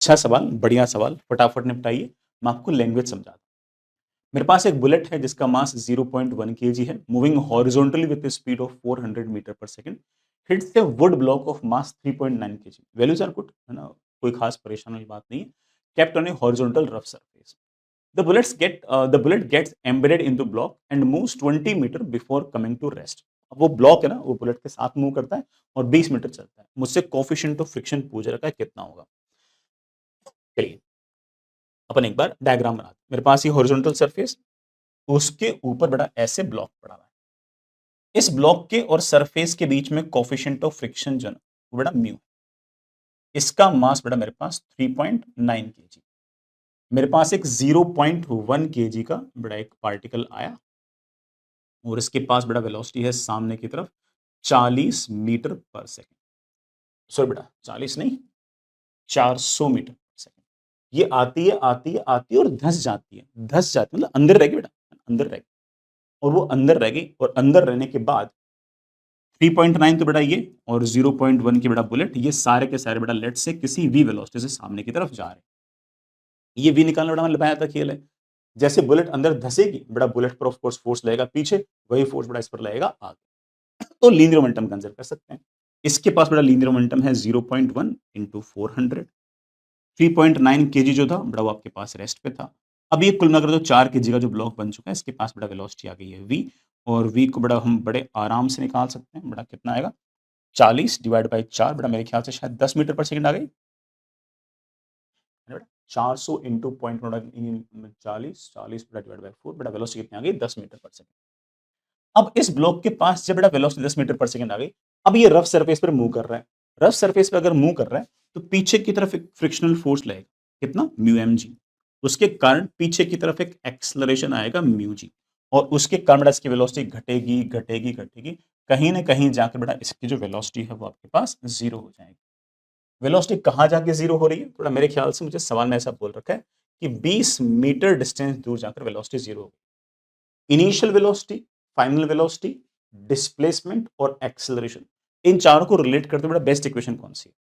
अच्छा सवाल, बढ़िया सवाल, फटाफट निपटाइए। मैं आपको लैंग्वेज समझाता हूँ। मेरे पास एक बुलेट है जिसका मास 0.1 केजी है, moving horizontally with speed of 400 meter per second, hits a wood block of mass 3.9 KG. Values are good, है ना? कोई खास परेशान वाली बात नहीं है। Kept on a horizontal rough surface. The bullet gets embedded into block and moves 20 meter before coming to rest. अब वो ब्लॉक है ना, वो बुलेट के साथ मूव करता है और 20 मीटर चलता है। मुझसे कोफिशिएंट ऑफ फ्रिक्शन पूछ रखा है, कितना होगा? चलिए अपन एक बार डायग्राम बनाते हैं। मेरे पास ये हॉरिजॉन्टल सरफेस, उसके ऊपर बड़ा ऐसे ब्लॉक पड़ा हुआ है। इस ब्लॉक के और सरफेस के बीच में कोफिशिएंट ऑफ फ्रिक्शन जो है ना, वो बड़ा म्यू। इसका मास बड़ा मेरे पास 3.9 केजी। मेरे पास एक 0.1 केजी का बड़ा एक पार्टिकल आया और इसके पास बड़ा वेलोसिटी है सामने की तरफ 40 मीटर पर सेकंड। सॉरी बेटा, 40 नहीं, 400 मीटर पर सेकंड। ये आती है आती है आती है और धंस जाती है, धंस जाती है मतलब अंदर रहेगी बेटा, अंदर रहेगी। और वो अंदर रह गई और अंदर रहने के बाद 3.9 तो बड़ा ये और 0.1 की बड़ा बुलेट, ये सारे के सारे बड़ा लेट से किसी वी वेलोसिटी से सामने की तरफ जा रहे हैं। ये वी निकालना बड़ा लगाया था खेल है। जैसे बुलेट अंदर धसेगी बड़ा बुलेट पर ऑफ कोर्स फोर्स लगेगा पीछे, वही फोर्स बड़ा इस पर लगेगा आगे। तो लीनियर मोमेंटम कंसिडर कर सकते हैं। इसके पास बड़ा लीनियर मोमेंटम है 0.1 इंटू 400। 3.9 केजी जो था बड़ा वो आपके पास रेस्ट पे था। अब ये कुल मिलाकर तो 4 केजी का जो ब्लॉक बन चुका है, इसके पास बड़ा वेलोसिटी आ गई है वी। और वी को बड़ा हम बड़े आराम से निकाल सकते हैं। बड़ा कितना आएगा? 40 डिवाइड बाई 4, बड़ा मेरे ख्याल से शायद 10 मीटर पर सेकंड आ गई। 400 इंटू पॉइंट 40 40 बड़ा डिवाइड बाई 4, बड़ा वेलोसिटी कितनी आ गई? 10 मीटर पर सेकंड। अब इस ब्लॉक के पास जब बड़ा वेलोसिटी 10 मीटर पर सेकंड आ गई, अब ये रफ सरफेस पर मूव कर रहा है। रफ सरफेस पे अगर मूव कर रहा है तो पीछे की तरफ एक फ्रिक्शनल फोर्स लगेगा, कितना? Mu M G. उसके कारण पीछे की तरफ एक एक्सेलरेशन आएगा म्यू जी, और उसके कारण बड़ा इसकी वेलोसिटी घटेगी घटेगी घटेगी, कहीं ना कहीं जाकर बड़ा इसकी जो वेलोसिटी है वो आपके पास जीरो हो जाएगी। वेलोसिटी कहाँ जाके जीरो हो रही है? थोड़ा मेरे ख्याल से मुझे सवाल में ऐसा बोल रखा है कि 20 मीटर डिस्टेंस दूर जाकर वेलोसिटी जीरो हो। Initial velocity, final velocity, displacement और एक्सेलरेशन, इन चारों को रिलेट करते हुए बेस्ट इक्वेशन कौन सी है?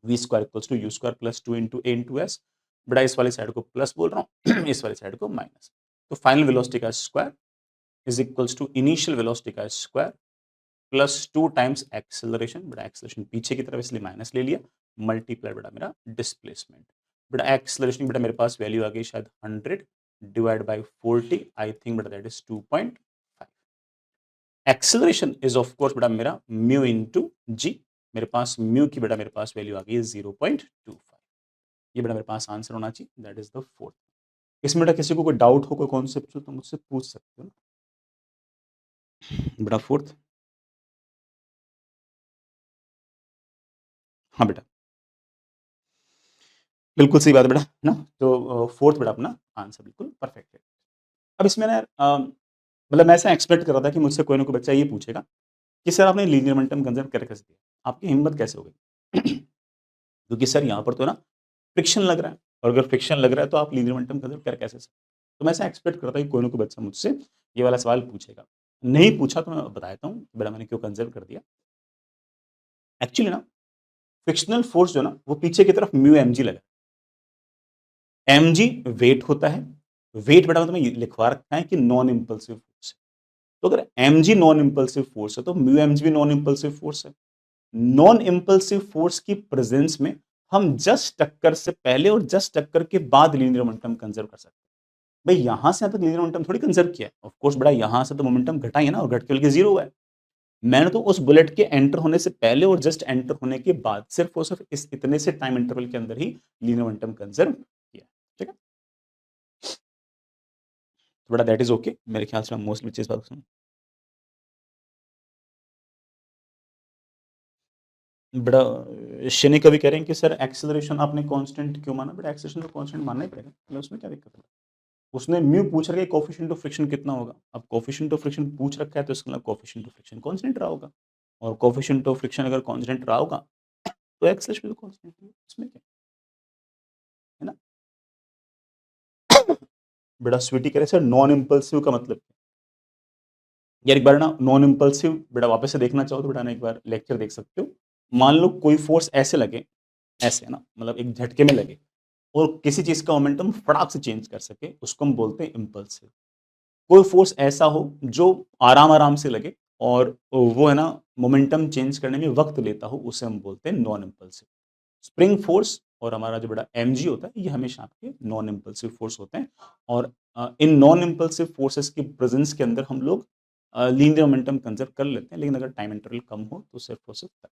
V square equals to U square plus 2 into A into S. बड़ा इस वाली साइड को प्लस बोल रहा हूँ इस वाली साइड को माइनस। तो फाइनल वेलोसिटी का square is equals to initial velocity का स्क्वायर प्लस 2 टाइम्स एक्सेलरेशन, बड़ा एक्सेलरेशन पीछे की तरफ इसलिए माइनस ले लिया, मल्टीप्लाई बड़ा मेरा डिस्प्लेसमेंट। बड़ा एक्सेलरेशन बड़ा मेरे पास वैल्यू आ गई शायद 100 डिवाइड बाई 40, आई थिंक बड़ा that is 2.5। Acceleration is of course बेटा मेरा म्यू इंटू जी। मेरे पास म्यू की बेटा मेरे पास वैल्यू आ गई है 0.25। ये बेटा मेरे पास आंसर होना चाहिए, दैट इज द फोर्थ। इसमें बेटा किसी को कोई डाउट हो, कोई कॉन्सेप्ट हो तो मुझसे पूछ सकते हो बेटा। फोर्थ, हाँ बेटा, बिल्कुल सही बात है बेटा ना। तो फोर्थ बेटा अपना आंसर बिल्कुल परफेक्ट है। अब इसमें ना यार, मतलब मैं ऐसा एक्सपेक्ट कर रहा था कि मुझसे कोई ना कोई बच्चा ये पूछेगा कि सर आपने लीनियर मोमेंटम कंसिडर कर कैसे दिया, आपकी हिम्मत कैसे हो गई? क्योंकि सर यहाँ पर तो ना फ्रिक्शन लग रहा है, और अगर फ्रिक्शन लग रहा है तो आप लीनियर मोमेंटम कंसिडर कर कैसे सकते? तो मैं ऐसा एक्सपेक्ट करता कि कोई ना कोई बच्चा मुझसे ये वाला सवाल पूछेगा। नहीं पूछा तो मैं बता देता हूँ बेटा मैंने क्यों कंसिडर कर दिया। एक्चुअली ना, फ्रिक्शनल फोर्स जो ना वो पीछे की तरफ म्यू एम जी लगा। एम जी वेट होता है, वेट बेटा मतलब लिखवा रखा है कि नॉन इम्पल्सिव फोर्स है। तो अगर M G non impulsive force है तो म्यू एम जी भी नॉन इम्पल्सिव फोर्स है। नॉन इम्पल्सिव फोर्स की प्रेजेंस में हम जस्ट टक्कर से पहले और जस्ट टक्कर के बाद लीनियर मोमेंटम कंजर्व कर सकते हैं। भाई यहां से अब लीनियर मोमेंटम थोड़ी कंजर्व किया है, ऑफ कोर्स बड़ा यहां से तो मोमेंटम घटा ही है ना, और घट के बल्कि जीरो हुआ है। मैंने तो उस बुलेट के एंटर होने से पहले और जस्ट एंटर होने के बाद सिर्फ और सिर्फ इस इतने से टाइम इंटरवल के अंदर ही लीनियर मोमेंटम कंजर्व किया। ठीक है, तो बड़ा दैट इज ओके। मेरे ख्याल से मोस्टली चीज बात सुन बड़ा शनि कभी कह रहे हैं कि सर एक्सेलरेशन आपने कांस्टेंट क्यों माना? बड़ा एक्सेलरेशन तो कांस्टेंट मानना ही पड़ेगा, मतलब उसमें क्या दिक्कत है? उसने म्यू पूछ रखा है कोफिशिएंट ऑफ फ्रिक्शन कितना होगा। अब कोफिशिएंट ऑफ फ्रिक्शन पूछ रखा है तो इसका मतलब कोफिशिएंट ऑफ फ्रिक्शन कांस्टेंट रहा होगा, और कोफिशिएंट ऑफ फ्रिक्शन अगर कांस्टेंट रहा होगा तो एक्सेलरेशन भी कांस्टेंट है, इसमें क्या है ना। बड़ा स्वीटी कह रहे सर नॉन इम्पल्सिव का मतलब क्या? यार एक बार ना नॉन इम्पल्सिव बेटा वापस से देखना चाहो तो बेटा ना एक बार लेक्चर देख सकते हो। मान लो कोई फोर्स ऐसे लगे ऐसे ना, मतलब एक झटके में लगे और किसी चीज़ का मोमेंटम फटाक से चेंज कर सके, उसको हम बोलते हैं इम्पल्सिव। कोई फ़ोर्स ऐसा हो जो आराम-आराम से लगे और वो है ना मोमेंटम चेंज करने में वक़्त लेता हो, उसे हम बोलते हैं नॉन इम्पल्सिव। स्प्रिंग फ़ोर्स और हमारा जो बड़ा एमजी होता है, ये हमेशा आपके नॉन इम्पल्सिव फ़ोर्स होते हैं और इन नॉन इम्पल्सिव फ़ोर्सेस की प्रेज़ेंस के अंदर हम लोग लीनियर मोमेंटम कंज़र्व कर लेते हैं, लेकिन अगर टाइम इंटरवल कम हो तो सिर्फ़ और सिर्फ़